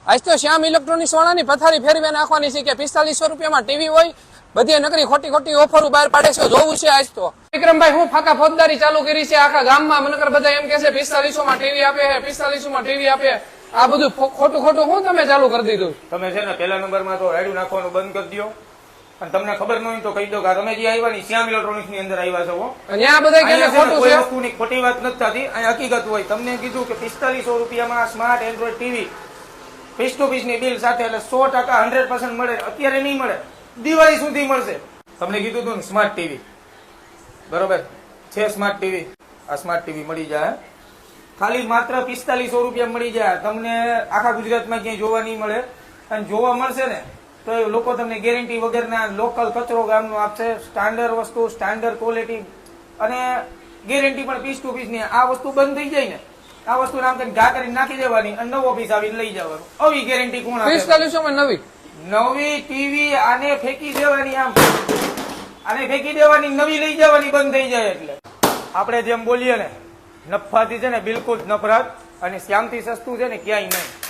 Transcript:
આજ તો શ્યામ ઇલેક્ટ્રોનિક્સ વાળાની પથારી ફેરવી નાખવાની છે કે 4500 રૂપિયામાં ટીવી હોય, બધી નકરી ખોટી ઓફરો બહાર પાડે છે, જોવું છે આજ તો. વિક્રમભાઈ હું ફાકા ફોજદારી ચાલુ કરી છે આખા ગામમાં, મનકર બધા એમ કે છે 4500 માં ટીવી આપે, 4500 માં ટીવી આપે. આ બધું ખોટું હું તમે ચાલુ કરી દીધું. તમે છે ને પહેલા નંબરમાં તો રાયડું નાખવાનું બંધ કરી દો, અને તમને ખબર ન હોય તો કહી દો કે તમે જે આવ્યા ની શ્યામ ઇલેક્ટ્રોનિક્સ ની અંદર આવ્યા છો. ત્યાં બધા કે ખોટું છે, વસ્તુની ખોટી વાત નથી થતી, અહીં હકીકત હોય. તમને કીધું કે 4500 રૂપિયામાં smart Android TV piece to piece ની બિલ સાથે, એટલે 100% 100% મળે. અત્યારે નહીં મળે, દિવાળી સુધી મળશે. તમને કીધું હતું ને સ્માર્ટ ટીવી, બરોબર છે? સ્માર્ટ ટીવી, આ સ્માર્ટ ટીવી મળી જાય ખાલી માત્ર 4500 રૂપિયા મળી જાય. તમને આખા ગુજરાતમાં ક્યાંય જોવા નહીં મળે, અને જોવા મળશે ને તો એ લોકો તમને ગેરંટી વગરના લોકલ કચરો ગામનો આપશે. સ્ટાન્ડર્ડ વસ્તુ, સ્ટાન્ડર્ડ ક્વોલિટી, અને ગેરંટી પણ પીસ ટુ પીસ ની. આ વસ્તુ બંધ થઈ જાય ને, આ વસ્તુ નામ કરીને ઘા કરીને નાખી દેવાની, અને નવો પીસ આવીને લઈ જવાનું. આવી ગેરંટી કોણ આપે? 4500 માં નવી ટીવી આને ફેંકી દેવાની, આને ફેંકી દેવાની, નવી લઈ જવાની બંધ થઈ જાય. એટલે આપણે જેમ બોલીએ ને, નફાથી છે ને બિલકુલ નફરત, અને શ્યામથી સસ્તું છે ને ક્યાંય નહીં.